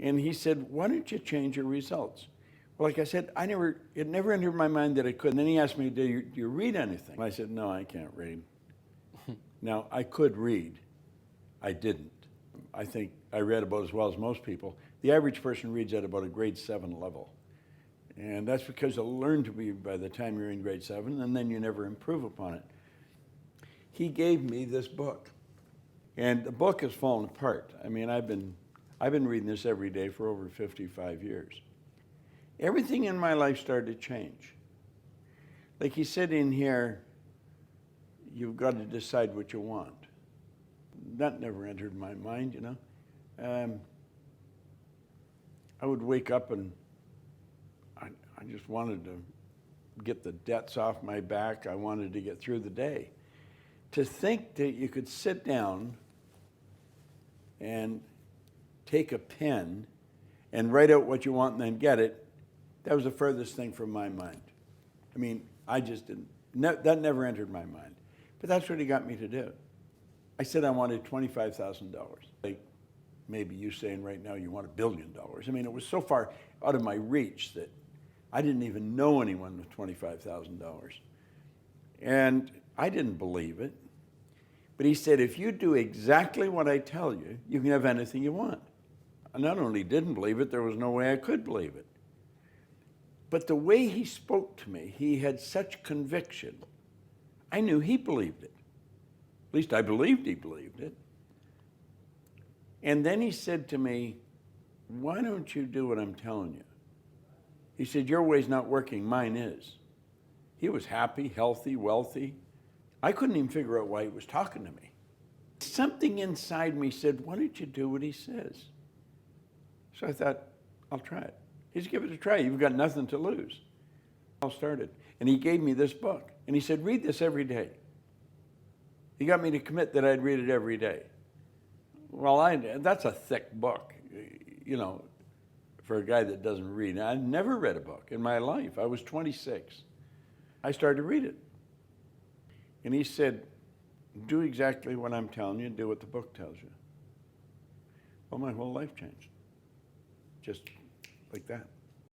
And he said, why don't you change your results? Well, like I said, it never entered my mind that I could. And then he asked me, do you read anything? And I said, no, I can't read. Now, I could read. I didn't. I think I read about as well as most people. The average person reads at about a grade 7 level. And that's because you'll learn to read by the time you're in grade 7, and then you never improve upon it. He gave me this book. And the book has fallen apart. I mean, I've been reading this every day for over 55 years. Everything in my life started to change. Like he said in here, you've got to decide what you want. That never entered my mind, you know. I would wake up and I just wanted to get the debts off my back. I wanted to get through the day. To think that you could sit down and take a pen and write out what you want and then get it, that was the furthest thing from my mind. I mean, I just didn't, that never entered my mind. But that's what he got me to do. I said I wanted $25,000. Like maybe you saying right now you want $1 billion. I mean, it was so far out of my reach that I didn't even know anyone with $25,000. And I didn't believe it. But he said, if you do exactly what I tell you, you can have anything you want. I not only didn't believe it, there was no way I could believe it. But the way he spoke to me, he had such conviction. I knew he believed it. At least I believed he believed it. And then he said to me, why don't you do what I'm telling you? He said, your way's not working, mine is. He was happy, healthy, wealthy. I couldn't even figure out why he was talking to me. Something inside me said, why don't you do what he says? So I thought, I'll try it. He said, give it a try. You've got nothing to lose. I started. And he gave me this book. And he said, read this every day. He got me to commit that I'd read it every day. Well, that's a thick book, you know, for a guy that doesn't read. I never read a book in my life. I was 26. I started to read it. And he said, do exactly what I'm telling you, do what the book tells you. Well, my whole life changed, just like that.